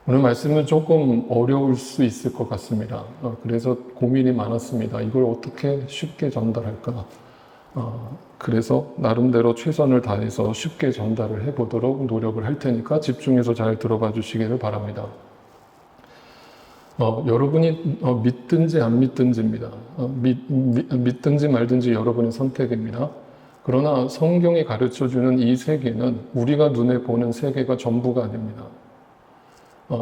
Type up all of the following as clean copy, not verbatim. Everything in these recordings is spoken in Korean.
오늘 말씀은 조금 어려울 수 있을 것 같습니다. 그래서 고민이 많았습니다. 이걸 어떻게 쉽게 전달할까? 그래서 나름대로 최선을 다해서 쉽게 전달을 해보도록 노력을 할 테니까 집중해서 잘 들어봐 주시기를 바랍니다. 여러분이 믿든지 안 믿든지입니다. 믿든지 말든지 여러분의 선택입니다. 그러나 성경이 가르쳐주는 이 세계는 우리가 눈에 보는 세계가 전부가 아닙니다.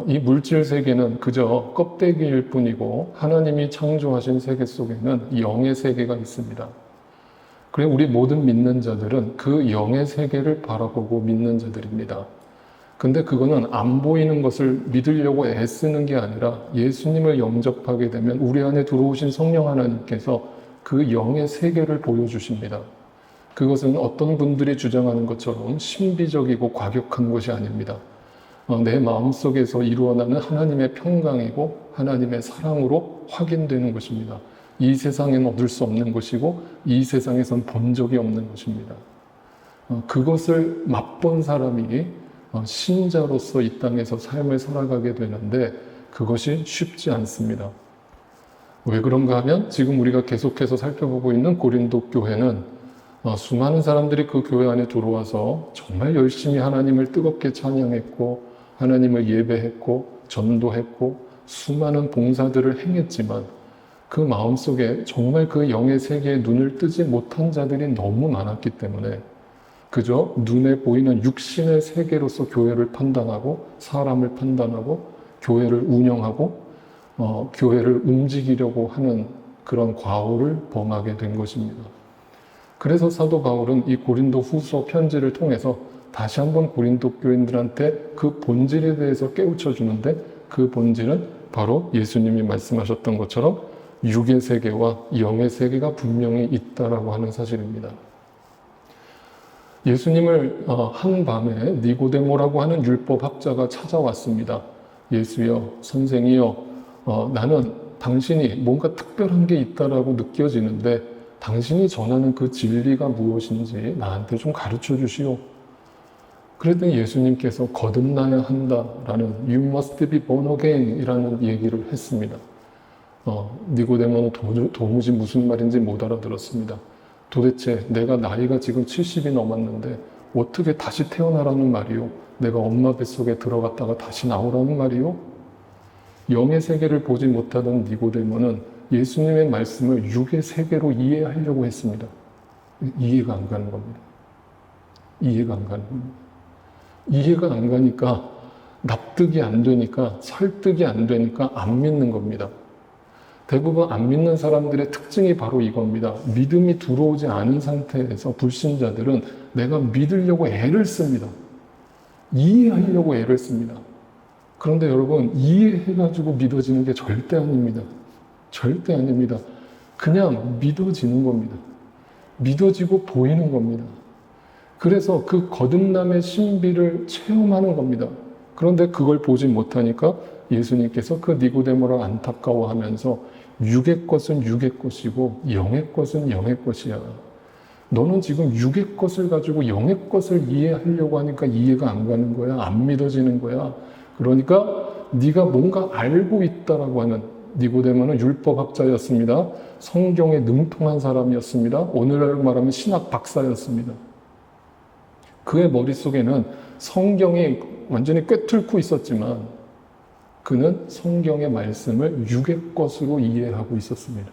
이 물질 세계는 그저 껍데기일 뿐이고 하나님이 창조하신 세계 속에는 영의 세계가 있습니다. 그래 우리 모든 믿는 자들은 그 영의 세계를 바라보고 믿는 자들입니다. 근데 그거는 안 보이는 것을 믿으려고 애쓰는 게 아니라 예수님을 영접하게 되면 우리 안에 들어오신 성령 하나님께서 그 영의 세계를 보여주십니다. 그것은 어떤 분들이 주장하는 것처럼 신비적이고 과격한 것이 아닙니다. 내 마음속에서 일어나는 하나님의 평강이고 하나님의 사랑으로 확인되는 것입니다. 이 세상에는 얻을 수 없는 것이고 이 세상에선 본 적이 없는 것입니다. 그것을 맛본 사람이 신자로서 이 땅에서 삶을 살아가게 되는데 그것이 쉽지 않습니다. 왜 그런가 하면 지금 우리가 계속해서 살펴보고 있는 고린도 교회는 수많은 사람들이 그 교회 안에 들어와서 정말 열심히 하나님을 뜨겁게 찬양했고 하나님을 예배했고 전도했고 수많은 봉사들을 행했지만 그 마음속에 정말 그 영의 세계에 눈을 뜨지 못한 자들이 너무 많았기 때문에 그저 눈에 보이는 육신의 세계로서 교회를 판단하고 사람을 판단하고 교회를 운영하고 교회를 움직이려고 하는 그런 과오를 범하게 된 것입니다. 그래서 사도 바울은 이 고린도 후서 편지를 통해서 다시 한번 고린도 교인들한테 그 본질에 대해서 깨우쳐 주는데 그 본질은 바로 예수님이 말씀하셨던 것처럼 육의 세계와 영의 세계가 분명히 있다라고 하는 사실입니다. 예수님을 한밤에 니고데모라고 하는 율법학자가 찾아왔습니다. 예수여, 선생이여, 나는 당신이 뭔가 특별한 게 있다라고 느껴지는데 당신이 전하는 그 진리가 무엇인지 나한테 좀 가르쳐 주시오. 그랬더니 예수님께서 거듭나야 한다라는 You must be born again 이라는 얘기를 했습니다. 니고데모는 도무지 무슨 말인지 못 알아들었습니다. 도대체 내가 나이가 지금 70이 넘었는데 어떻게 다시 태어나라는 말이요? 내가 엄마 뱃속에 들어갔다가 다시 나오라는 말이요? 영의 세계를 보지 못하던 니고데모는 예수님의 말씀을 육의 세계로 이해하려고 했습니다. 이해가 안 가는 겁니다. 이해가 안 가는 겁니다. 이해가 안 가니까 납득이 안 되니까 설득이 안 되니까 안 믿는 겁니다. 대부분 안 믿는 사람들의 특징이 바로 이겁니다. 믿음이 들어오지 않은 상태에서 불신자들은 내가 믿으려고 애를 씁니다. 이해하려고 애를 씁니다. 그런데 여러분 이해해가지고 믿어지는 게 절대 아닙니다. 절대 아닙니다. 그냥 믿어지는 겁니다. 믿어지고 보이는 겁니다. 그래서 그 거듭남의 신비를 체험하는 겁니다. 그런데 그걸 보지 못하니까 예수님께서 그 니고데모를 안타까워하면서 육의 것은 육의 것이고 영의 것은 영의 것이야. 너는 지금 육의 것을 가지고 영의 것을 이해하려고 하니까 이해가 안 가는 거야. 안 믿어지는 거야. 그러니까 네가 뭔가 알고 있다라고 하는 니고데모는 율법학자였습니다. 성경에 능통한 사람이었습니다. 오늘날로 말하면 신학 박사였습니다. 그의 머릿속에는 성경이 완전히 꿰뚫고 있었지만 그는 성경의 말씀을 육의 것으로 이해하고 있었습니다.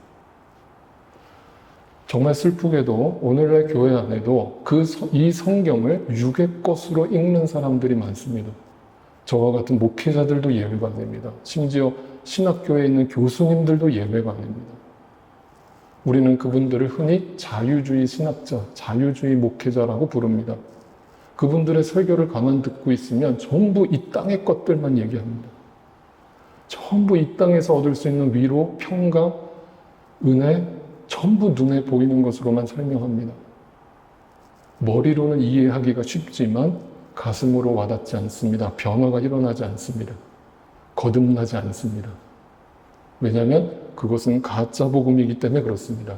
정말 슬프게도 오늘날 교회 안에도 이 성경을 육의 것으로 읽는 사람들이 많습니다. 저와 같은 목회자들도 예외가 아닙니다. 심지어 신학교에 있는 교수님들도 예외가 아닙니다. 우리는 그분들을 흔히 자유주의 신학자, 자유주의 목회자라고 부릅니다. 그분들의 설교를 가만 듣고 있으면 전부 이 땅의 것들만 얘기합니다. 전부 이 땅에서 얻을 수 있는 위로, 평강, 은혜, 전부 눈에 보이는 것으로만 설명합니다. 머리로는 이해하기가 쉽지만 가슴으로 와닿지 않습니다. 변화가 일어나지 않습니다. 거듭나지 않습니다. 왜냐하면 그것은 가짜 복음이기 때문에 그렇습니다.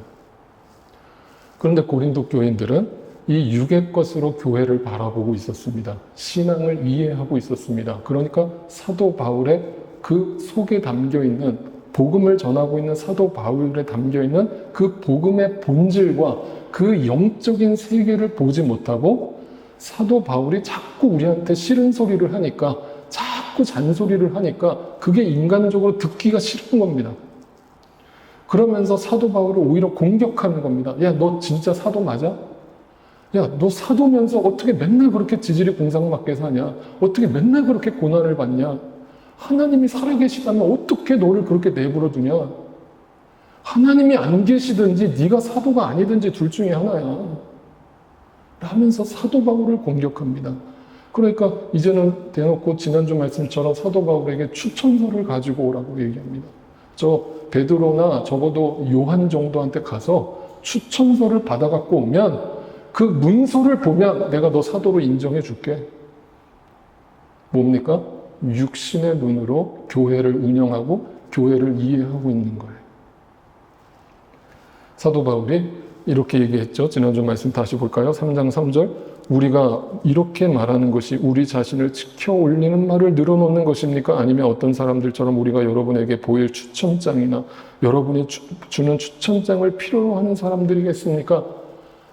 그런데 고린도 교인들은 이 육의 것으로 교회를 바라보고 있었습니다. 신앙을 이해하고 있었습니다. 그러니까 사도 바울의 그 속에 담겨 있는, 복음을 전하고 있는 사도 바울에 담겨 있는 그 복음의 본질과 그 영적인 세계를 보지 못하고 사도 바울이 자꾸 우리한테 싫은 소리를 하니까, 자꾸 잔소리를 하니까 그게 인간적으로 듣기가 싫은 겁니다. 그러면서 사도 바울을 오히려 공격하는 겁니다. 야, 너 진짜 사도 맞아? 야, 너 사도면서 어떻게 맨날 그렇게 지질이 공상맞게 사냐? 어떻게 맨날 그렇게 고난을 받냐? 하나님이 살아계시다면 어떻게 너를 그렇게 내버려 두냐? 하나님이 안 계시든지 네가 사도가 아니든지 둘 중에 하나야. 라면서 사도 바울을 공격합니다. 그러니까 이제는 대놓고 지난주 말씀처럼 사도 바울에게 추천서를 가지고 오라고 얘기합니다. 저 베드로나 적어도 요한 정도한테 가서 추천서를 받아갖고 오면 그 문서를 보면 내가 너 사도로 인정해 줄게. 뭡니까? 육신의 눈으로 교회를 운영하고 교회를 이해하고 있는 거예요. 사도 바울이 이렇게 얘기했죠. 지난주 말씀 다시 볼까요? 3장 3절. 우리가 이렇게 말하는 것이 우리 자신을 지켜 올리는 말을 늘어놓는 것입니까? 아니면 어떤 사람들처럼 우리가 여러분에게 보일 추천장이나 여러분이 주는 추천장을 필요로 하는 사람들이겠습니까?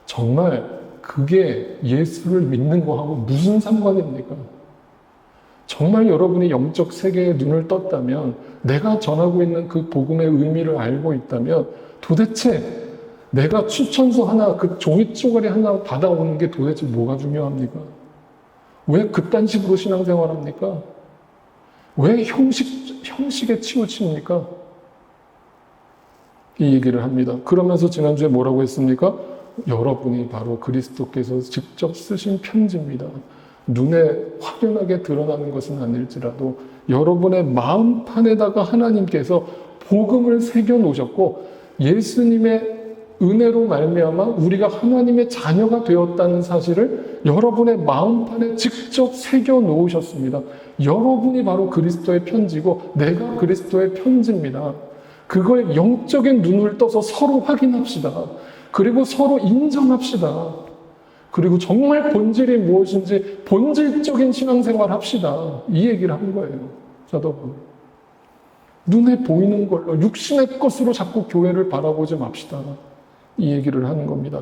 정말 그게 예수를 믿는 거하고 무슨 상관입니까? 정말 여러분이 영적 세계에 눈을 떴다면, 내가 전하고 있는 그 복음의 의미를 알고 있다면 도대체 내가 추천서 하나, 그 종이 쪼가리 하나 받아오는 게 도대체 뭐가 중요합니까? 왜 그딴 식으로 신앙생활합니까? 왜 형식에 치우칩니까? 이 얘기를 합니다. 그러면서 지난주에 뭐라고 했습니까? 여러분이 바로 그리스도께서 직접 쓰신 편지입니다. 눈에 확연하게 드러나는 것은 아닐지라도 여러분의 마음판에다가 하나님께서 복음을 새겨 놓으셨고, 예수님의 은혜로 말미암아 우리가 하나님의 자녀가 되었다는 사실을 여러분의 마음판에 직접 새겨 놓으셨습니다. 여러분이 바로 그리스도의 편지고 내가 그리스도의 편지입니다. 그걸 영적인 눈을 떠서 서로 확인합시다. 그리고 서로 인정합시다. 그리고 정말 본질이 무엇인지 본질적인 신앙생활 합시다. 이 얘기를 한 거예요. 사도 바울. 눈에 보이는 걸로 육신의 것으로 자꾸 교회를 바라보지 맙시다. 이 얘기를 하는 겁니다.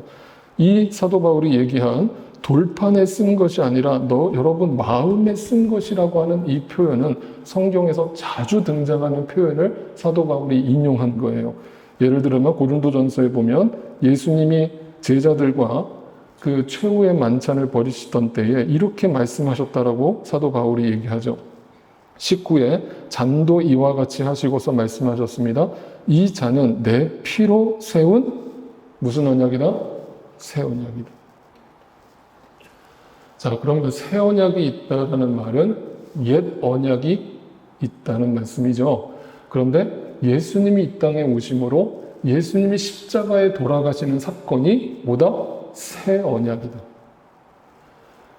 이 사도 바울이 얘기한 돌판에 쓴 것이 아니라 여러분 마음에 쓴 것이라고 하는 이 표현은 성경에서 자주 등장하는 표현을 사도 바울이 인용한 거예요. 예를 들면 고린도전서에 보면 예수님이 제자들과 그 최후의 만찬을 벌이시던 때에 이렇게 말씀하셨다라고 사도 바울이 얘기하죠. 19에 잔도 이와 같이 하시고서 말씀하셨습니다. 이 잔은 내 피로 세운 무슨 언약이다? 새 언약이다. 자, 그러면 새 언약이 있다는 말은 옛 언약이 있다는 말씀이죠. 그런데 예수님이 이 땅에 오심으로 예수님이 십자가에 돌아가시는 사건이 뭐다? 새 언약이다.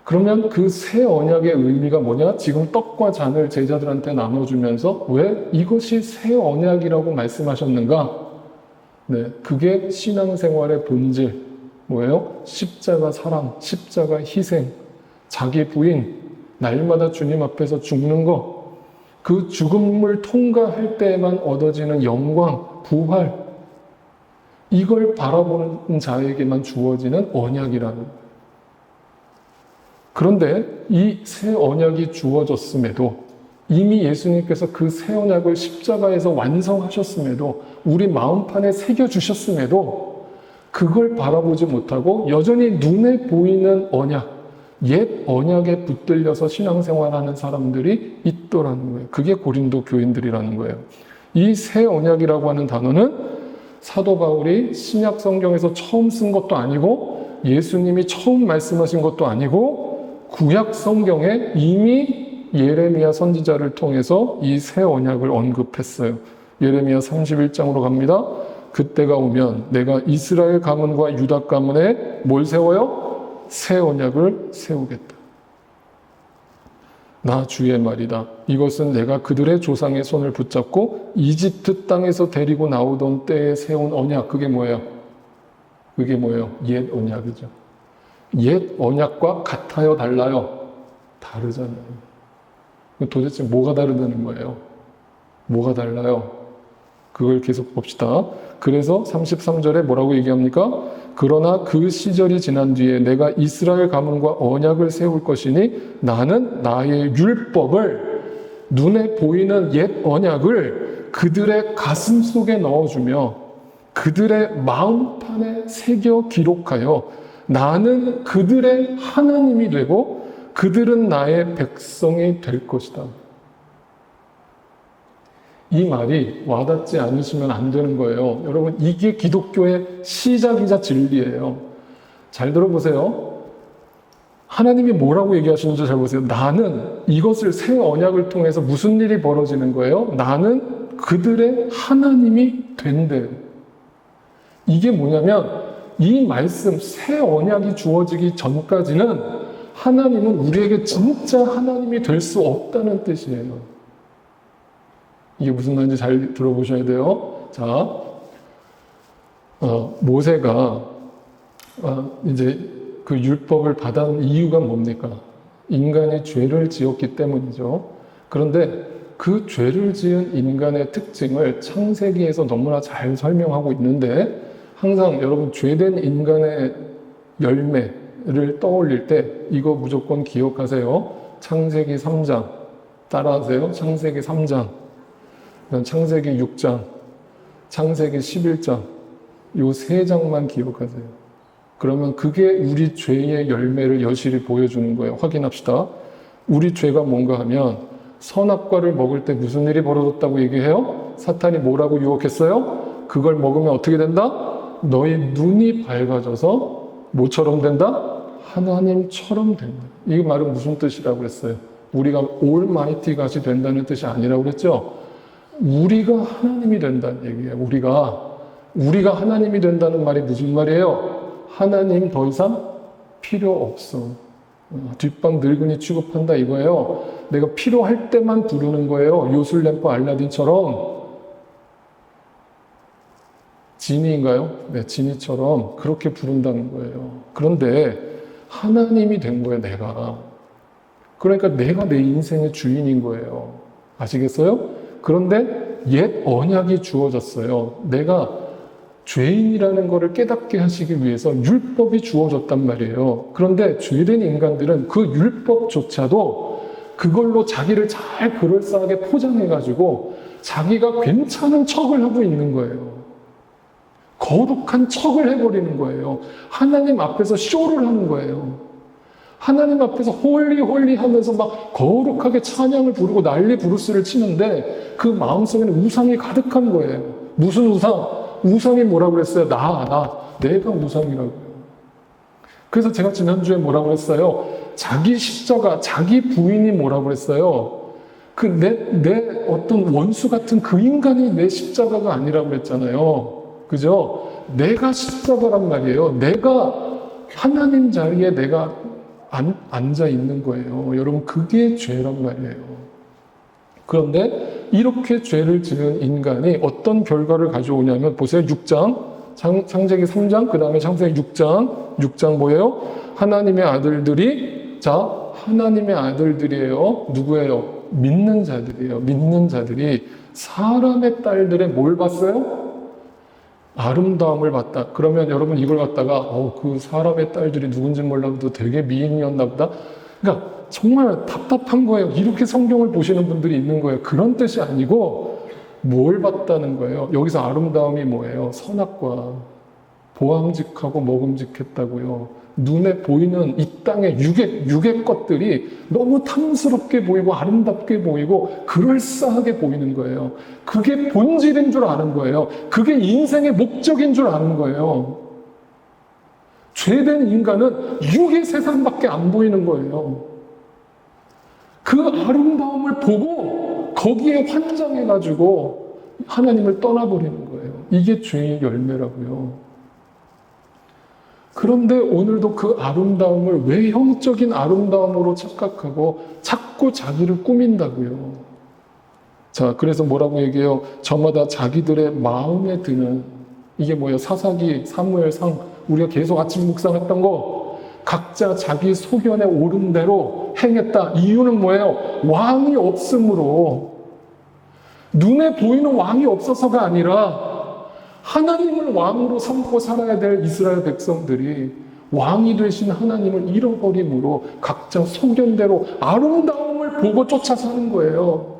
그러면 그 새 언약의 의미가 뭐냐? 지금 떡과 잔을 제자들한테 나눠주면서 왜 이것이 새 언약이라고 말씀하셨는가? 네, 그게 신앙생활의 본질. 뭐예요? 십자가 사랑, 십자가 희생, 자기 부인, 날마다 주님 앞에서 죽는 것, 그 죽음을 통과할 때에만 얻어지는 영광, 부활, 이걸 바라보는 자에게만 주어지는 언약이라는. 그런데 이 새 언약이 주어졌음에도, 이미 예수님께서 그 새 언약을 십자가에서 완성하셨음에도, 우리 마음판에 새겨주셨음에도 그걸 바라보지 못하고 여전히 눈에 보이는 언약, 옛 언약에 붙들려서 신앙생활하는 사람들이 있더라는 거예요. 그게 고린도 교인들이라는 거예요. 이 새 언약이라고 하는 단어는 사도 바울이 신약 성경에서 처음 쓴 것도 아니고 예수님이 처음 말씀하신 것도 아니고 구약 성경에 이미 예레미야 선지자를 통해서 이 새 언약을 언급했어요. 예레미야 31장으로 갑니다. 그때가 오면 내가 이스라엘 가문과 유다 가문에 뭘 세워요? 새 언약을 세우겠다. 나 주의 말이다. 이것은 내가 그들의 조상의 손을 붙잡고 이집트 땅에서 데리고 나오던 때에 세운 언약. 그게 뭐예요? 그게 뭐예요? 옛 언약이죠. 옛 언약과 같아요, 달라요? 다르잖아요. 도대체 뭐가 다르다는 거예요? 뭐가 달라요? 그걸 계속 봅시다. 그래서 33절에 뭐라고 얘기합니까? 그러나 그 시절이 지난 뒤에 내가 이스라엘 가문과 언약을 세울 것이니 나는 나의 율법을 눈에 보이는 옛 언약을 그들의 가슴 속에 넣어주며 그들의 마음판에 새겨 기록하여 나는 그들의 하나님이 되고 그들은 나의 백성이 될 것이다. 이 말이 와닿지 않으시면 안 되는 거예요. 여러분, 이게 기독교의 시작이자 진리예요. 잘 들어보세요. 하나님이 뭐라고 얘기하시는지 잘 보세요. 나는 이것을 새 언약을 통해서 무슨 일이 벌어지는 거예요? 나는 그들의 하나님이 된대요. 이게 뭐냐면 이 말씀 새 언약이 주어지기 전까지는 하나님은 우리에게 진짜 하나님이 될 수 없다는 뜻이에요. 이게 무슨 말인지 잘 들어보셔야 돼요. 자, 모세가 이제 그 율법을 받은 이유가 뭡니까? 인간이 죄를 지었기 때문이죠. 그런데 그 죄를 지은 인간의 특징을 창세기에서 너무나 잘 설명하고 있는데 항상 여러분 죄된 인간의 열매를 떠올릴 때 이거 무조건 기억하세요. 창세기 3장 따라하세요. 창세기 3장 창세기 6장, 창세기 11장 요 세 장만 기억하세요. 그러면 그게 우리 죄의 열매를 여실히 보여주는 거예요. 확인합시다. 우리 죄가 뭔가 하면 선악과를 먹을 때 무슨 일이 벌어졌다고 얘기해요? 사탄이 뭐라고 유혹했어요? 그걸 먹으면 어떻게 된다? 너희 눈이 밝아져서 뭐처럼 된다? 하나님처럼 된다. 이 말은 무슨 뜻이라고 그랬어요? 우리가 올마이티 갓이 된다는 뜻이 아니라고 그랬죠? 우리가 하나님이 된다는 얘기예요. 우리가 하나님이 된다는 말이 무슨 말이에요? 하나님 더 이상 필요 없어. 뒷방 늙은이 취급한다 이거예요. 내가 필요할 때만 부르는 거예요. 요술램프 알라딘처럼. 지니인가요? 네, 지니처럼 그렇게 부른다는 거예요. 그런데 하나님이 된 거예요, 내가. 그러니까 내가 내 인생의 주인인 거예요. 아시겠어요? 그런데 옛 언약이 주어졌어요. 내가 죄인이라는 것을 깨닫게 하시기 위해서 율법이 주어졌단 말이에요. 그런데 죄된 인간들은 그 율법조차도 그걸로 자기를 잘 그럴싸하게 포장해가지고 자기가 괜찮은 척을 하고 있는 거예요. 거룩한 척을 해버리는 거예요. 하나님 앞에서 쇼를 하는 거예요. 하나님 앞에서 홀리 하면서 막 거룩하게 찬양을 부르고 난리 부르스를 치는데 그 마음속에는 우상이 가득한 거예요. 무슨 우상? 우상이 뭐라고 그랬어요? 내가 우상이라고요. 그래서 제가 지난주에 뭐라고 했어요? 자기 십자가, 자기 부인이 뭐라고 그랬어요? 내 어떤 원수 같은 그 인간이 내 십자가가 아니라고 그랬잖아요. 그죠? 내가 십자가란 말이에요. 내가 하나님 자리에 내가 앉아 있는 거예요. 여러분, 그게 죄란 말이에요. 그런데 이렇게 죄를 지은 인간이 어떤 결과를 가져오냐면 보세요. 6장, 창세기 3장, 그 다음에 창세기 6장 뭐예요? 하나님의 아들들이, 하나님의 아들들이에요. 누구예요? 믿는 자들이에요. 믿는 자들이 사람의 딸들의 뭘 봤어요? 아름다움을 봤다. 그러면 여러분 이걸 갖다가 그 사람의 딸들이 누군지 몰라도 되게 미인이었나 보다. 그러니까 정말 답답한 거예요. 이렇게 성경을 보시는 분들이 있는 거예요. 그런 뜻이 아니고 뭘 봤다는 거예요. 여기서 아름다움이 뭐예요? 선악과 보암직하고 먹음직했다고요. 눈에 보이는 이 땅의 육의 것들이 너무 탐스럽게 보이고 아름답게 보이고 그럴싸하게 보이는 거예요. 그게 본질인 줄 아는 거예요. 그게 인생의 목적인 줄 아는 거예요. 죄된 인간은 육의 세상밖에 안 보이는 거예요. 그 아름다움을 보고 거기에 환장해가지고 하나님을 떠나버리는 거예요. 이게 죄의 열매라고요. 그런데 오늘도 그 아름다움을 외형적인 아름다움으로 착각하고 자꾸 자기를 꾸민다고요. 자, 그래서 뭐라고 얘기해요? 저마다 자기들의 마음에 드는, 이게 뭐예요? 사사기, 사무엘상 우리가 계속 아침 묵상했던 거 각자 자기 소견에 오른 대로 행했다. 이유는 뭐예요? 왕이 없으므로. 눈에 보이는 왕이 없어서가 아니라 하나님을 왕으로 삼고 살아야 될 이스라엘 백성들이 왕이 되신 하나님을 잃어버림으로 각자 소견대로 아름다움을 보고 쫓아 사는 거예요.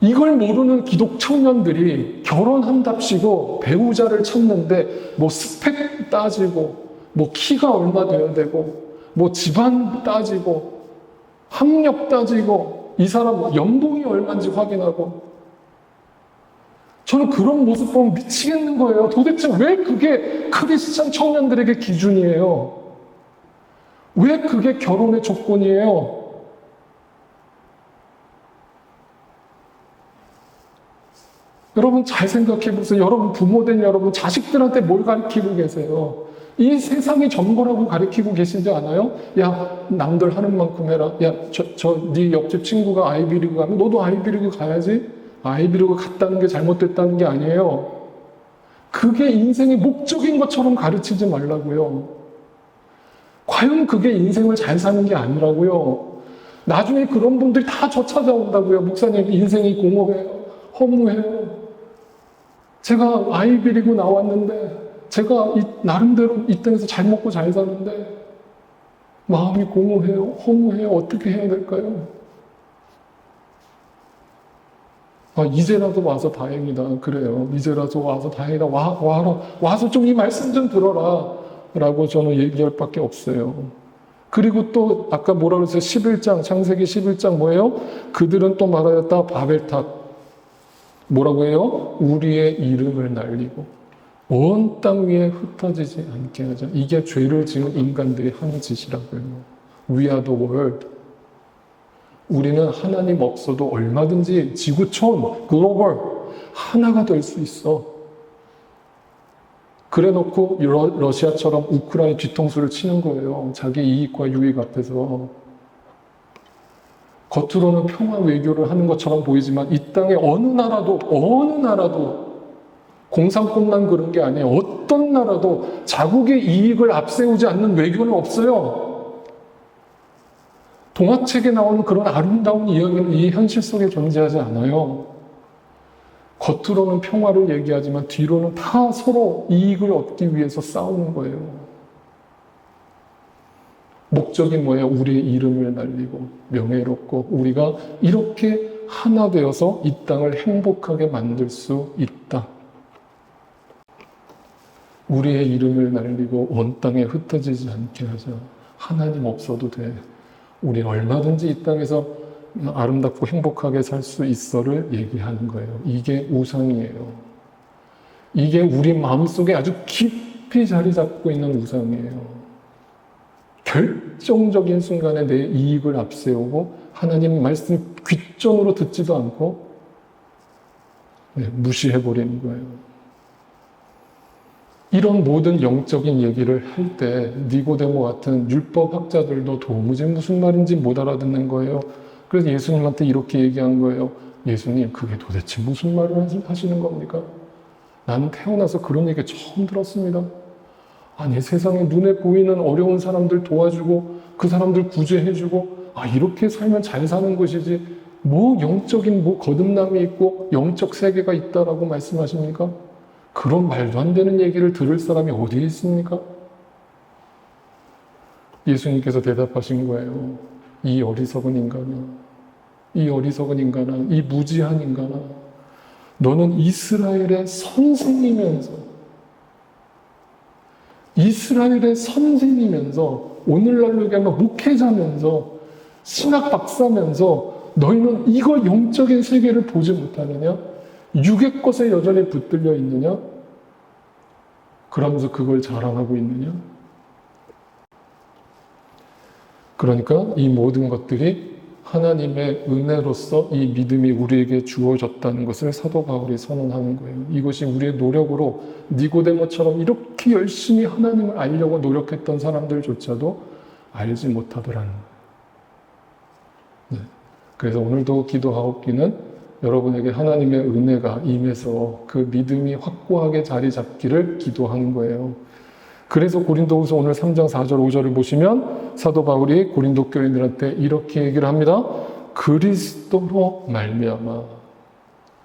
이걸 모르는 기독 청년들이 결혼한답시고 배우자를 찾는데 뭐 스펙 따지고 뭐 키가 얼마 돼야 되고 뭐 집안 따지고 학력 따지고 이 사람 연봉이 얼마인지 확인하고 저는 그런 모습 보면 미치겠는 거예요. 도대체 왜 그게 크리스찬 청년들에게 기준이에요? 왜 그게 결혼의 조건이에요? 여러분 잘 생각해 보세요. 여러분 부모된 여러분 자식들한테 뭘 가르치고 계세요? 이 세상이 전부라고 가르치고 계시지 않아요? 야, 남들 하는 만큼 해라. 야, 네 옆집 친구가 아이비리그 가면 너도 아이비리그 가야지. 아이비리그 갔다는 게 잘못됐다는 게 아니에요. 그게 인생의 목적인 것처럼 가르치지 말라고요. 과연 그게 인생을 잘 사는 게 아니라고요. 나중에 그런 분들이 다 저 찾아온다고요. 목사님 인생이 공허해요. 허무해요. 제가 아이비리그 나왔는데 제가 나름대로 이 땅에서 잘 먹고 잘 사는데 마음이 공허해요. 허무해요. 어떻게 해야 될까요? 이제라도 와서 다행이다. 그래요. 이제라도 와서 다행이다. 와서 좀 이 말씀 좀 들어라. 라고 저는 얘기할 밖에 없어요. 그리고 또 아까 뭐라 그랬어요? 11장, 창세기 11장 뭐예요? 그들은 또 말하였다. 바벨탑. 뭐라고 해요? 우리의 이름을 날리고 온 땅 위에 흩어지지 않게 하자. 이게 죄를 지은 인간들이 하는 짓이라고요. We are the world. 우리는 하나님 없어도 얼마든지 지구촌, 글로벌 하나가 될 수 있어. 그래 놓고 러시아처럼 우크라이나 뒤통수를 치는 거예요. 자기 이익과 유익 앞에서. 겉으로는 평화 외교를 하는 것처럼 보이지만 이 땅에 어느 나라도 공산권만 그런 게 아니에요. 어떤 나라도 자국의 이익을 앞세우지 않는 외교는 없어요. 동화책에 나오는 그런 아름다운 이야기는 이 현실 속에 존재하지 않아요. 겉으로는 평화를 얘기하지만 뒤로는 다 서로 이익을 얻기 위해서 싸우는 거예요. 목적이 뭐예요? 우리의 이름을 날리고 명예롭고 우리가 이렇게 하나 되어서 이 땅을 행복하게 만들 수 있다. 우리의 이름을 날리고 온 땅에 흩어지지 않게 하자. 하나님 없어도 돼. 우리 얼마든지 이 땅에서 아름답고 행복하게 살 수 있어를 얘기하는 거예요. 이게 우상이에요. 이게 우리 마음속에 아주 깊이 자리 잡고 있는 우상이에요. 결정적인 순간에 내 이익을 앞세우고 하나님 말씀 귓전으로 듣지도 않고 무시해버리는 거예요. 이런 모든 영적인 얘기를 할 때 니고데모 같은 율법학자들도 도무지 무슨 말인지 못 알아듣는 거예요. 그래서 예수님한테 이렇게 얘기한 거예요. 예수님, 그게 도대체 무슨 말을 하시는 겁니까? 나는 태어나서 그런 얘기 처음 들었습니다. 아니, 세상에 눈에 보이는 어려운 사람들 도와주고 그 사람들 구제해주고 이렇게 살면 잘 사는 것이지 뭐 영적인 뭐 거듭남이 있고 영적 세계가 있다라고 말씀하십니까? 그런 말도 안 되는 얘기를 들을 사람이 어디에 있습니까? 예수님께서 대답하신 거예요. 이 어리석은 인간아, 이 어리석은 인간아, 이 무지한 인간아, 너는 이스라엘의 선생이면서 오늘날로 얘기하면 목회자면서 신학 박사면서 너희는 이거 영적인 세계를 보지 못하느냐? 육의 것에 여전히 붙들려 있느냐? 그러면서 그걸 자랑하고 있느냐? 그러니까 이 모든 것들이 하나님의 은혜로서 이 믿음이 우리에게 주어졌다는 것을 사도 바울이 선언하는 거예요. 이것이 우리의 노력으로 니고데모처럼 이렇게 열심히 하나님을 알려고 노력했던 사람들조차도 알지 못하더라는 거예요. 네. 그래서 오늘도 기도하옵기는 여러분에게 하나님의 은혜가 임해서 그 믿음이 확고하게 자리 잡기를 기도하는 거예요. 그래서 고린도후서 오늘 3장 4절 5절을 보시면 사도 바울이 고린도 교인들한테 이렇게 얘기를 합니다. 그리스도로 말미암아,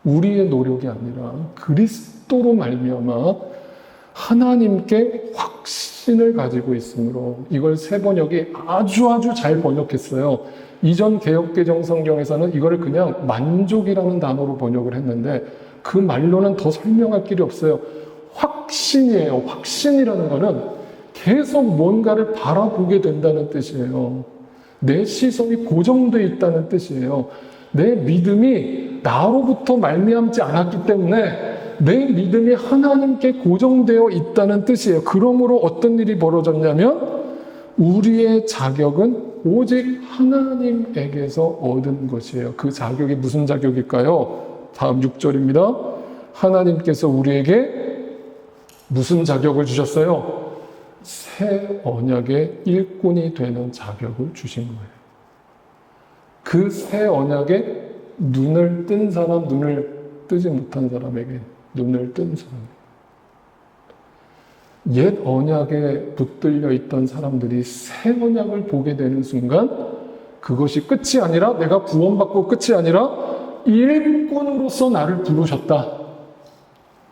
우리의 노력이 아니라 그리스도로 말미암아 하나님께 확신을 가지고 있으므로, 이걸 새 번역이 아주 잘 번역했어요. 이전 개역개정 성경에서는 이걸 그냥 만족이라는 단어로 번역을 했는데 그 말로는 더 설명할 길이 없어요. 확신이에요. 확신이라는 거는 계속 뭔가를 바라보게 된다는 뜻이에요. 내 시선이 고정되어 있다는 뜻이에요. 내 믿음이 나로부터 말미암지 않았기 때문에 내 믿음이 하나님께 고정되어 있다는 뜻이에요. 그러므로 어떤 일이 벌어졌냐면 우리의 자격은 오직 하나님에게서 얻은 것이에요. 그 자격이 무슨 자격일까요? 다음 6절입니다. 하나님께서 우리에게 무슨 자격을 주셨어요? 새 언약의 일꾼이 되는 자격을 주신 거예요. 그 새 언약에 눈을 뜬 사람, 눈을 뜨지 못한 사람에게 눈을 뜬 사람. 옛 언약에 붙들려 있던 사람들이 새 언약을 보게 되는 순간 그것이 끝이 아니라, 내가 구원받고 끝이 아니라 일꾼으로서 나를 부르셨다,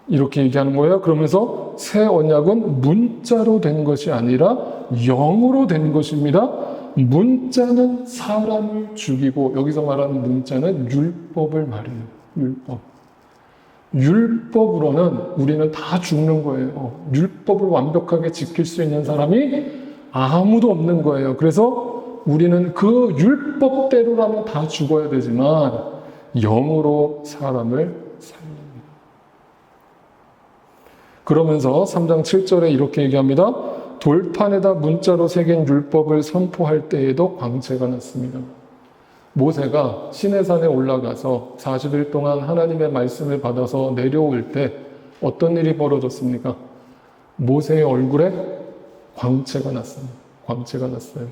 이렇게 얘기하는 거예요. 그러면서 새 언약은 문자로 된 것이 아니라 영으로 된 것입니다. 문자는 사람을 죽이고, 여기서 말하는 문자는 율법을 말해요. 율법. 율법으로는 우리는 다 죽는 거예요. 율법을 완벽하게 지킬 수 있는 사람이 아무도 없는 거예요. 그래서 우리는 그 율법대로라면 다 죽어야 되지만 영으로 사람을 살립니다. 그러면서 3장 7절에 이렇게 얘기합니다. 돌판에다 문자로 새긴 율법을 선포할 때에도 광채가 났습니다. 모세가 시내산에 올라가서 40일 동안 하나님의 말씀을 받아서 내려올 때 어떤 일이 벌어졌습니까? 모세의 얼굴에 광채가 났습니다. 광채가 났어요.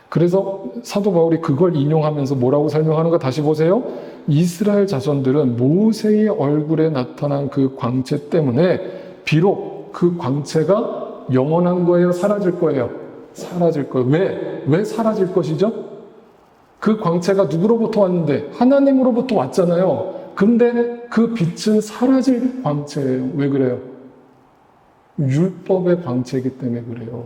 그래서 사도 바울이 그걸 인용하면서 뭐라고 설명하는가 다시 보세요. 이스라엘 자손들은 모세의 얼굴에 나타난 그 광채 때문에 비록 그 광채가 영원한 거예요? 사라질 거예요? 사라질 거예요. 왜 사라질 것이죠? 그 광채가 누구로부터 왔는데? 하나님으로부터 왔잖아요. 근데 그 빛은 사라질 광채예요. 왜 그래요? 율법의 광채이기 때문에 그래요.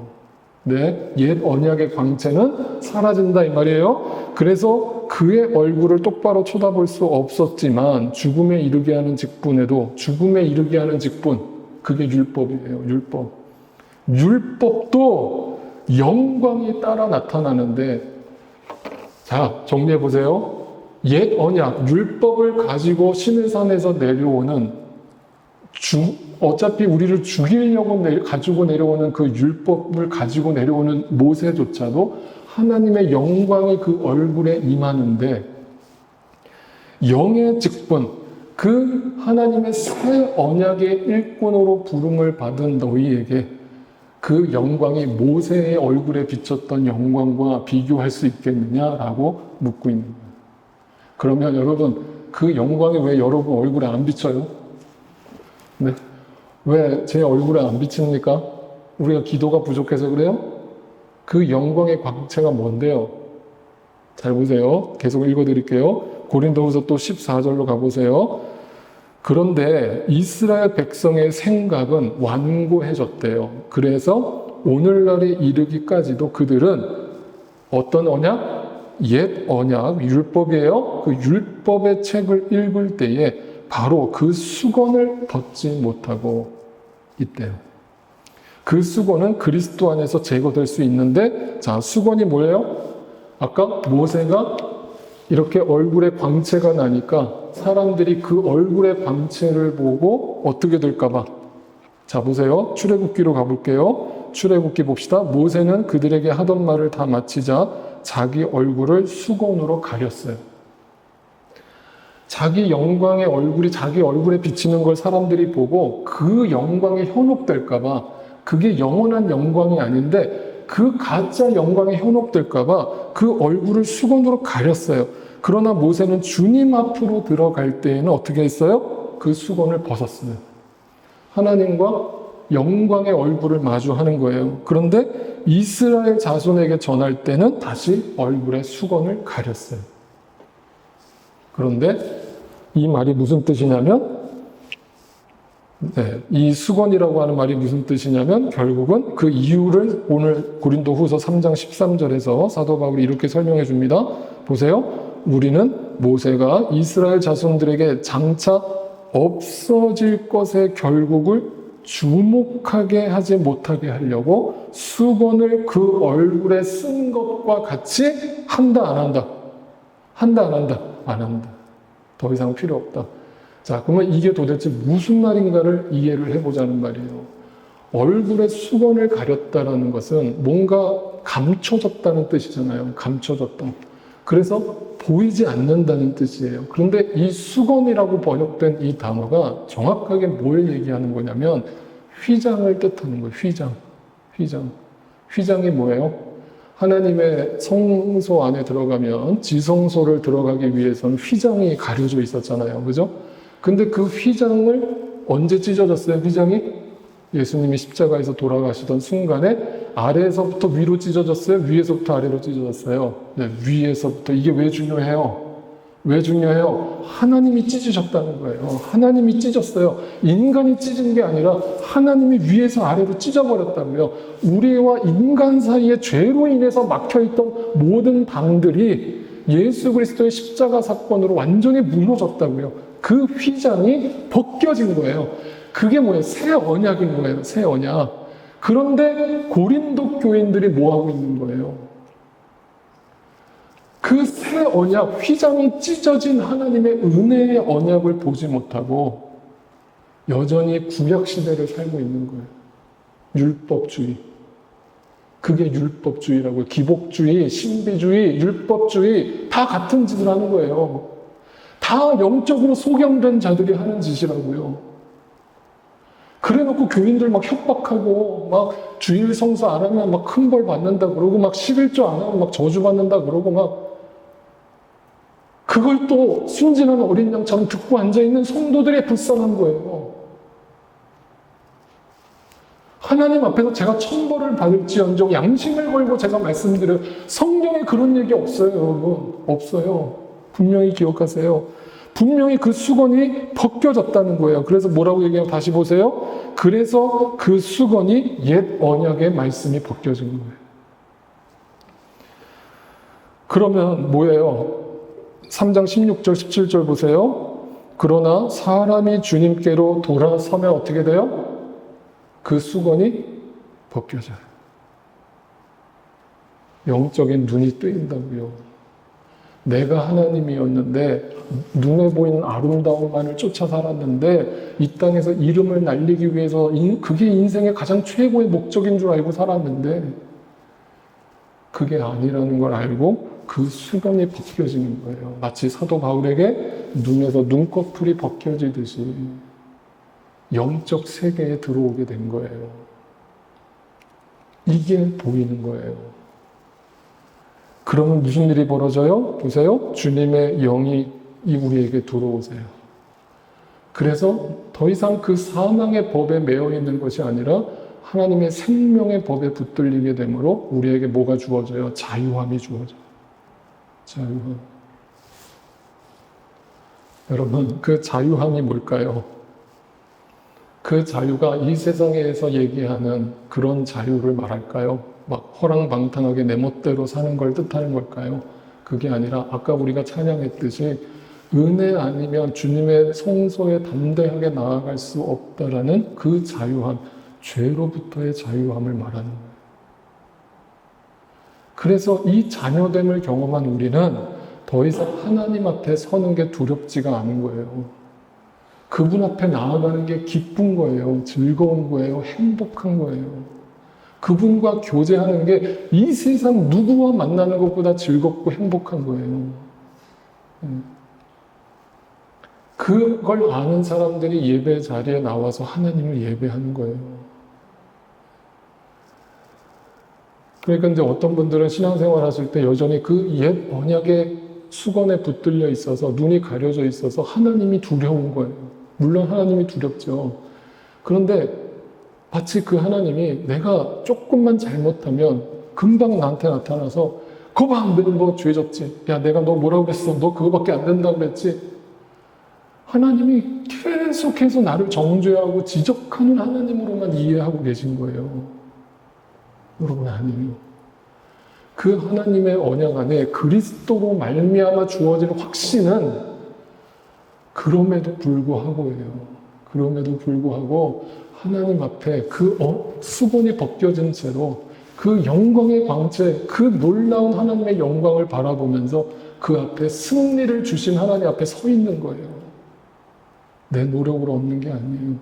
네, 옛 언약의 광채는 사라진다 이 말이에요. 그래서 그의 얼굴을 똑바로 쳐다볼 수 없었지만 죽음에 이르게 하는 직분에도, 죽음에 이르게 하는 직분, 그게 율법이에요. 율법. 율법도 영광이 따라 나타나는데, 자, 정리해 보세요. 옛 언약, 율법을 가지고 시내산에서 내려오는, 어차피 우리를 죽이려고 가지고 내려오는 그 율법을 가지고 내려오는 모세조차도 하나님의 영광이 그 얼굴에 임하는데, 영의 직분, 그 하나님의 새 언약의 일꾼으로 부름을 받은 너희에게 그 영광이 모세의 얼굴에 비쳤던 영광과 비교할 수 있겠느냐라고 묻고 있는 거예요. 그러면 여러분, 그 영광이 왜 여러분 얼굴에 안 비쳐요? 네. 왜 제 얼굴에 안 비칩니까? 우리가 기도가 부족해서 그래요? 그 영광의 광채가 뭔데요? 잘 보세요. 계속 읽어드릴게요. 고린도후서 또 14절로 가보세요. 그런데 이스라엘 백성의 생각은 완고해졌대요. 그래서 오늘날에 이르기까지도 그들은 어떤 언약? 옛 언약, 율법이에요. 그 율법의 책을 읽을 때에 바로 그 수건을 벗지 못하고 있대요. 그 수건은 그리스도 안에서 제거될 수 있는데, 자, 수건이 뭐예요? 아까 모세가 이렇게 얼굴에 광채가 나니까 사람들이 그 얼굴의 광채를 보고 어떻게 될까봐. 자, 보세요. 출애굽기로 가볼게요. 출애굽기 봅시다. 모세는 그들에게 하던 말을 다 마치자 자기 얼굴을 수건으로 가렸어요. 자기 영광의 얼굴이 자기 얼굴에 비치는 걸 사람들이 보고 그 영광에 현혹될까봐, 그게 영원한 영광이 아닌데 그 가짜 영광에 현혹될까봐 그 얼굴을 수건으로 가렸어요. 그러나 모세는 주님 앞으로 들어갈 때에는 어떻게 했어요? 그 수건을 벗었어요. 하나님과 영광의 얼굴을 마주하는 거예요. 그런데 이스라엘 자손에게 전할 때는 다시 얼굴에 수건을 가렸어요. 그런데 이 말이 무슨 뜻이냐면, 이 수건이라고 하는 말이 무슨 뜻이냐면 결국은 그 이유를 오늘 고린도후서 3장 13절에서 사도 바울이 이렇게 설명해 줍니다. 보세요. 우리는 모세가 이스라엘 자손들에게 장차 없어질 것의 결국을 주목하게 하지 못하게 하려고 수건을 그 얼굴에 쓴 것과 같이 한다, 안 한다? 한다, 안 한다? 안 한다. 더 이상 필요 없다. 자, 그러면 이게 도대체 무슨 말인가를 이해를 해보자는 말이에요. 얼굴에 수건을 가렸다라는 것은 뭔가 감춰졌다는 뜻이잖아요. 감춰졌다. 그래서 보이지 않는다는 뜻이에요. 그런데 이 수건이라고 번역된 이 단어가 정확하게 뭘 얘기하는 거냐면 휘장을 뜻하는 거예요. 휘장. 휘장. 휘장이 뭐예요? 하나님의 성소 안에 들어가면 지성소를 들어가기 위해서는 휘장이 가려져 있었잖아요. 그죠? 근데 그 휘장을 언제 찢어졌어요? 휘장이? 예수님이 십자가에서 돌아가시던 순간에 아래에서부터 위로 찢어졌어요? 위에서부터 아래로 찢어졌어요? 네, 위에서부터. 이게 왜 중요해요? 왜 중요해요? 하나님이 찢으셨다는 거예요. 하나님이 찢었어요. 인간이 찢은 게 아니라 하나님이 위에서 아래로 찢어버렸다고요. 우리와 인간 사이의 죄로 인해서 막혀있던 모든 방들이 예수 그리스도의 십자가 사건으로 완전히 무너졌다고요. 그 휘장이 벗겨진 거예요. 그게 뭐예요? 새 언약인 거예요. 새 언약. 그런데 고린도 교인들이 뭐 하고 있는 거예요? 그 새 언약, 휘장이 찢어진 하나님의 은혜의 언약을 보지 못하고 여전히 구약 시대를 살고 있는 거예요. 율법주의. 그게 율법주의라고요. 기복주의, 신비주의, 율법주의 다 같은 짓을 하는 거예요. 다 영적으로 소경된 자들이 하는 짓이라고요. 그래놓고 교인들 막 협박하고 막 주일 성수 안 하면 막 큰 벌 받는다 그러고 막 11조 안 하면 막 저주 받는다 그러고 막 그걸 또 순진한 어린 양처럼 듣고 앉아있는 성도들이 불쌍한 거예요. 하나님 앞에서 제가 천벌을 받을지언정 양심을 걸고 제가 말씀드려요. 성경에 그런 얘기 없어요, 여러분. 없어요. 분명히 기억하세요. 분명히 그 수건이 벗겨졌다는 거예요. 그래서 뭐라고 얘기해요? 다시 보세요. 그래서 그 수건이 옛 언약의 말씀이 벗겨진 거예요. 그러면 뭐예요? 3장 16절, 17절 보세요. 그러나 사람이 주님께로 돌아서면 어떻게 돼요? 그 수건이 벗겨져요. 영적인 눈이 뜨인다고요. 내가 하나님이었는데 눈에 보이는 아름다움만을 쫓아 살았는데 이 땅에서 이름을 날리기 위해서 그게 인생의 가장 최고의 목적인 줄 알고 살았는데 그게 아니라는 걸 알고 그 수건이 벗겨지는 거예요. 마치 사도 바울에게 눈에서 눈꺼풀이 벗겨지듯이 영적 세계에 들어오게 된 거예요. 이게 보이는 거예요. 그러면 무슨 일이 벌어져요? 보세요. 주님의 영이 우리에게 들어오세요. 그래서 더 이상 그 사망의 법에 매여 있는 것이 아니라 하나님의 생명의 법에 붙들리게 되므로 우리에게 뭐가 주어져요? 자유함이 주어져요. 자유함. 여러분, 그 자유함이 뭘까요? 그 자유가 이 세상에서 얘기하는 그런 자유를 말할까요? 막 허랑방탕하게 내 멋대로 사는 걸 뜻하는 걸까요? 그게 아니라 아까 우리가 찬양했듯이 은혜 아니면 주님의 성소에 담대하게 나아갈 수 없다라는 그 자유함, 죄로부터의 자유함을 말하는 거예요. 그래서 이 자녀됨을 경험한 우리는 더 이상 하나님 앞에 서는 게 두렵지가 않은 거예요. 그분 앞에 나아가는 게 기쁜 거예요. 즐거운 거예요. 행복한 거예요. 그분과 교제하는 게 이 세상 누구와 만나는 것보다 즐겁고 행복한 거예요. 그걸 아는 사람들이 예배 자리에 나와서 하나님을 예배하는 거예요. 그러니까 이제 어떤 분들은 신앙생활 하실 때 여전히 그 옛 언약의 수건에 붙들려 있어서 눈이 가려져 있어서 하나님이 두려운 거예요. 물론 하나님이 두렵죠. 그런데 마치 그 하나님이 내가 조금만 잘못하면 금방 나한테 나타나서 거봐, 너 죄졌지. 야, 내가 너 뭐라고 그랬어? 너 그거밖에 안 된다고 그랬지. 하나님이 계속해서 나를 정죄하고 지적하는 하나님으로만 이해하고 계신 거예요. 여러분, 아니에요. 그 하나님의 언약 안에 그리스도로 말미암아 주어진 확신은 그럼에도 불구하고 하나님 앞에 그 수건이 벗겨진 채로 그 영광의 광채, 그 놀라운 하나님의 영광을 바라보면서 그 앞에 승리를 주신 하나님 앞에 서 있는 거예요. 내 노력으로 얻는 게 아니에요.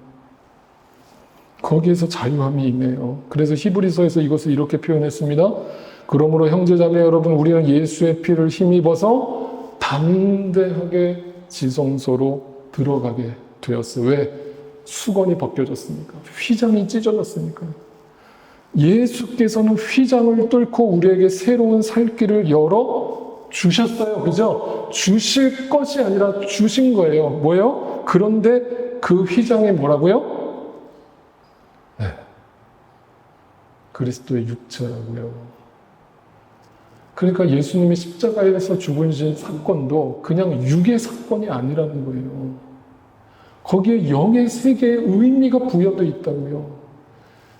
거기에서 자유함이 임해요. 그래서 히브리서에서 이것을 이렇게 표현했습니다. 그러므로 형제자매 여러분, 우리는 예수의 피를 힘입어서 담대하게 지성소로 들어가게 되었어요. 왜? 수건이 벗겨졌으니까. 휘장이 찢어졌으니까. 예수께서는 휘장을 뚫고 우리에게 새로운 살 길을 열어 주셨어요. 그죠? 주실 것이 아니라 주신 거예요. 뭐예요? 그런데 그 휘장이 뭐라고요? 네. 그리스도의 육체라고요. 그러니까 예수님이 십자가에서 죽으신 사건도 그냥 육의 사건이 아니라는 거예요. 거기에 영의 세계의 의미가 부여되어 있다고요.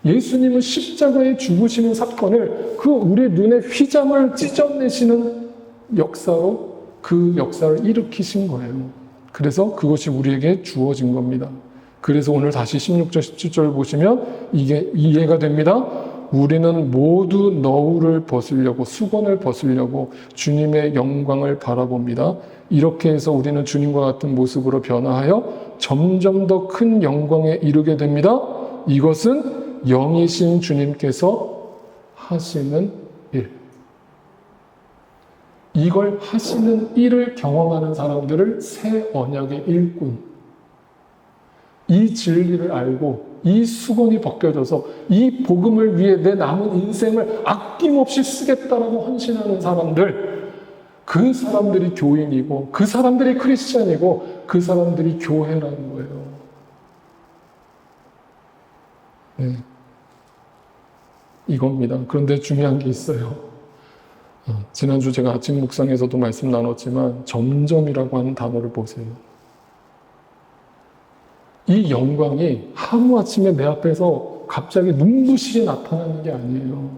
예수님은 십자가에 죽으시는 사건을 그 우리 눈에 휘장을 찢어내시는 역사로 그 역사를 일으키신 거예요. 그래서 그것이 우리에게 주어진 겁니다. 그래서 오늘 다시 16절, 17절 보시면 이게 이해가 됩니다. 우리는 모두 너울을 벗으려고, 수건을 벗으려고 주님의 영광을 바라봅니다. 이렇게 해서 우리는 주님과 같은 모습으로 변화하여 점점 더 큰 영광에 이르게 됩니다. 이것은 영이신 주님께서 하시는 일. 이걸 하시는 일을 경험하는 사람들을 새 언약의 일꾼. 이 진리를 알고 이 수건이 벗겨져서 이 복음을 위해 내 남은 인생을 아낌없이 쓰겠다라고 헌신하는 사람들, 그 사람들이 교인이고 그 사람들이 크리스찬이고 그 사람들이 교회라는 거예요. 네. 이겁니다. 그런데 중요한 게 있어요. 지난주 제가 아침 묵상에서도 말씀 나눴지만 점점이라고 하는 단어를 보세요. 이 영광이 하루아침에 내 앞에서 갑자기 눈부시게 나타나는 게 아니에요.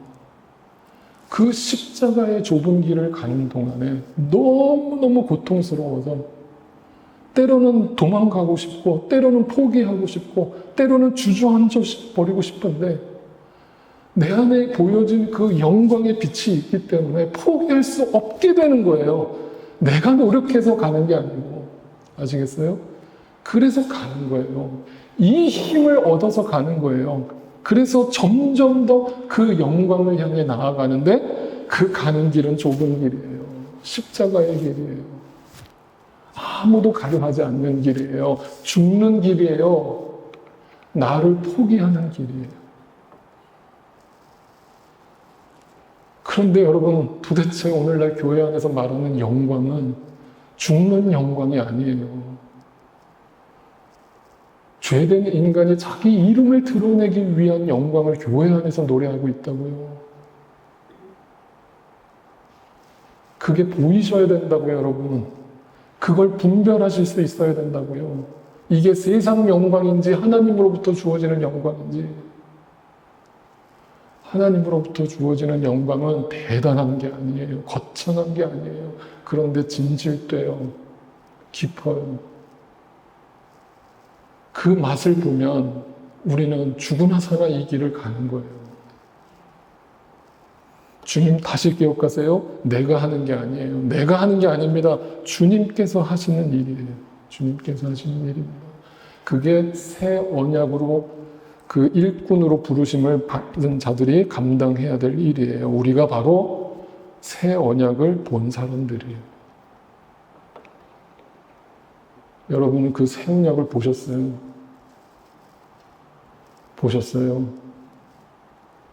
그 십자가의 좁은 길을 가는 동안에 너무너무 고통스러워서 때로는 도망가고 싶고 때로는 포기하고 싶고 때로는 주저앉아 버리고 싶은데 내 안에 보여진 그 영광의 빛이 있기 때문에 포기할 수 없게 되는 거예요. 내가 노력해서 가는 게 아니고. 아시겠어요? 그래서 가는 거예요. 이 힘을 얻어서 가는 거예요. 그래서 점점 더 그 영광을 향해 나아가는데 그 가는 길은 좁은 길이에요. 십자가의 길이에요. 아무도 가려 하지 않는 길이에요. 죽는 길이에요. 나를 포기하는 길이에요. 그런데 여러분, 도대체 오늘날 교회 안에서 말하는 영광은 죽는 영광이 아니에요. 죄된 인간이 자기 이름을 드러내기 위한 영광을 교회 안에서 노래하고 있다고요. 그게 보이셔야 된다고요, 여러분. 그걸 분별하실 수 있어야 된다고요. 이게 세상 영광인지 하나님으로부터 주어지는 영광인지. 하나님으로부터 주어지는 영광은 대단한 게 아니에요. 거창한 게 아니에요. 그런데 진실돼요. 깊어요. 그 맛을 보면 우리는 죽으나 사나 이 길을 가는 거예요. 주님 다시 기억하세요. 내가 하는 게 아니에요. 내가 하는 게 아닙니다. 주님께서 하시는 일이에요. 주님께서 하시는 일입니다. 그게 새 언약으로 그 일꾼으로 부르심을 받은 자들이 감당해야 될 일이에요. 우리가 바로 새 언약을 본 사람들이에요. 여러분은 그 새 언약을 보셨어요? 보셨어요?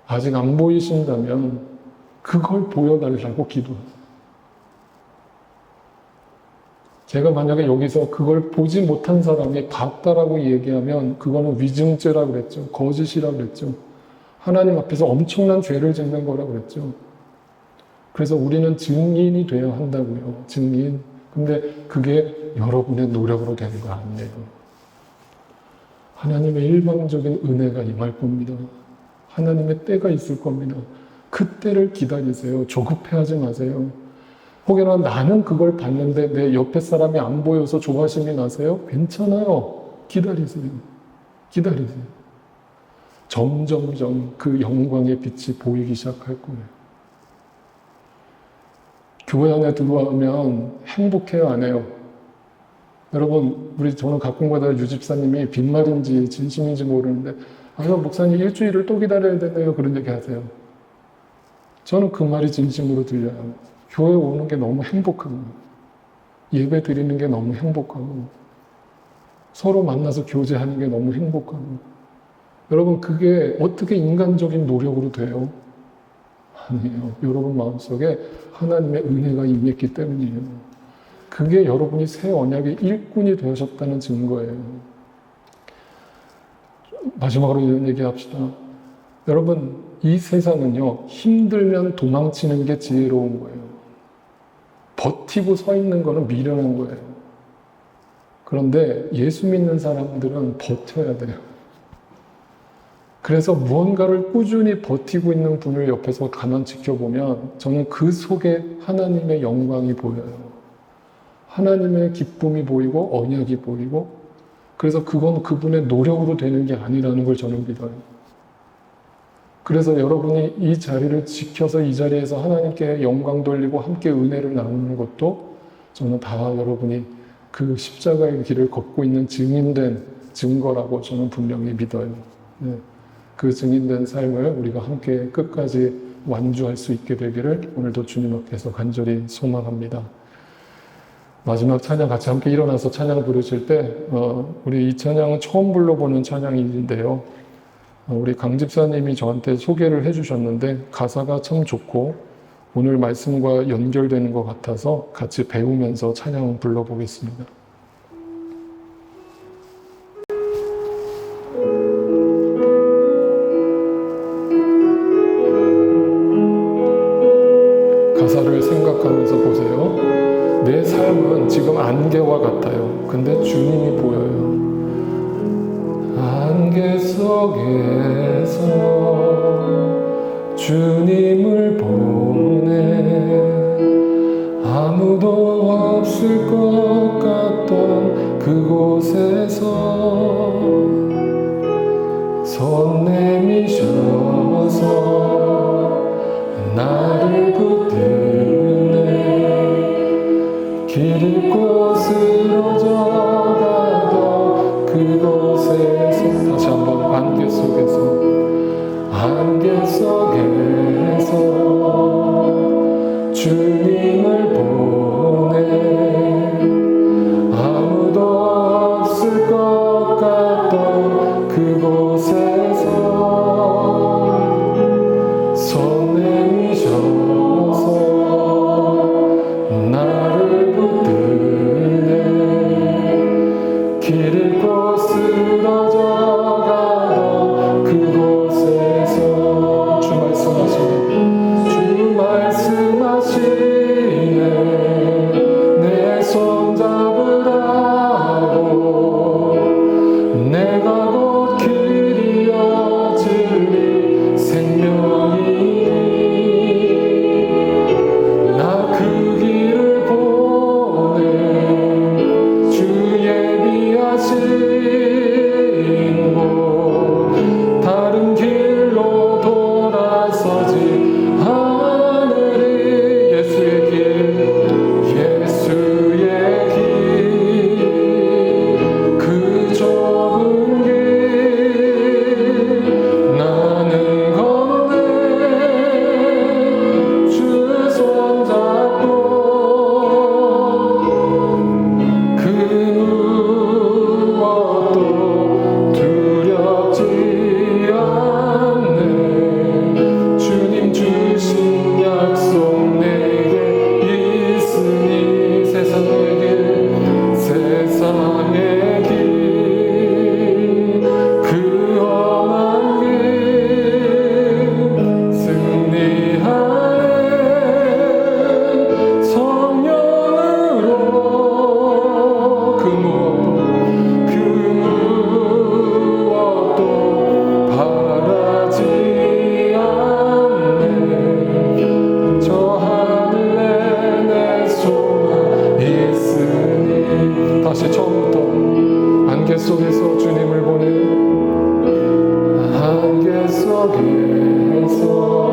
아직 안 보이신다면 그걸 보여달라고 기도하세요. 제가 만약에 여기서 그걸 보지 못한 사람이 봤다라고 얘기하면 그거는 위증죄라고 그랬죠. 거짓이라고 그랬죠. 하나님 앞에서 엄청난 죄를 짓는 거라고 그랬죠. 그래서 우리는 증인이 되어야 한다고요. 증인. 근데 그게 여러분의 노력으로 되는 거 아니에요. 하나님의 일방적인 은혜가 임할 겁니다. 하나님의 때가 있을 겁니다. 그 때를 기다리세요. 조급해하지 마세요. 혹여나 나는 그걸 봤는데 내 옆에 사람이 안 보여서 조바심이 나세요? 괜찮아요. 기다리세요. 기다리세요. 점점점 그 영광의 빛이 보이기 시작할 거예요. 교회 안에 들어오면 행복해요, 안 해요? 여러분, 저는 가끔가다 유집사님이 빈말인지 진심인지 모르는데, 아유, 목사님 일주일을 또 기다려야 되네요. 그런 얘기 하세요. 저는 그 말이 진심으로 들려요. 교회 오는 게 너무 행복하고, 예배 드리는 게 너무 행복하고, 서로 만나서 교제하는 게 너무 행복하고, 여러분, 그게 어떻게 인간적인 노력으로 돼요? 아니에요. 여러분 마음속에 하나님의 은혜가 임했기 때문이에요. 그게 여러분이 새 언약의 일꾼이 되셨다는 증거예요. 마지막으로 이런 얘기 합시다. 여러분, 이 세상은요, 힘들면 도망치는 게 지혜로운 거예요. 버티고 서 있는 거는 미련한 거예요. 그런데 예수 믿는 사람들은 버텨야 돼요. 그래서 무언가를 꾸준히 버티고 있는 분을 옆에서 가만 지켜보면 저는 그 속에 하나님의 영광이 보여요. 하나님의 기쁨이 보이고 언약이 보이고, 그래서 그건 그분의 노력으로 되는 게 아니라는 걸 저는 믿어요. 그래서 여러분이 이 자리를 지켜서 이 자리에서 하나님께 영광 돌리고 함께 은혜를 나누는 것도 저는 다 여러분이 그 십자가의 길을 걷고 있는 증인된 증거라고 저는 분명히 믿어요. 네. 그 증인된 삶을 우리가 함께 끝까지 완주할 수 있게 되기를 오늘도 주님 앞에서 간절히 소망합니다. 마지막 찬양 같이 함께 일어나서 찬양 부르실 때 우리 이 찬양은 처음 불러보는 찬양인데요. 우리 강 집사님이 저한테 소개를 해주셨는데 가사가 참 좋고 오늘 말씀과 연결되는 것 같아서 같이 배우면서 찬양 불러보겠습니다. 가사를 생각하면서 보세요. 내 삶은 지금 안개와 같아요. 근데 주님이 보여요. 안개 속에서 주님을 보내 아무도 없을 것 같던 그곳에서 손 내미셔서 나를 붙드네 길 잃고 쓰러져가던 그곳에서 다시 한번 안개 속에서 주님을 보내 아무도 없을 것 같던 그곳에서 손 내미셔서 나를 붙드네 하게 하사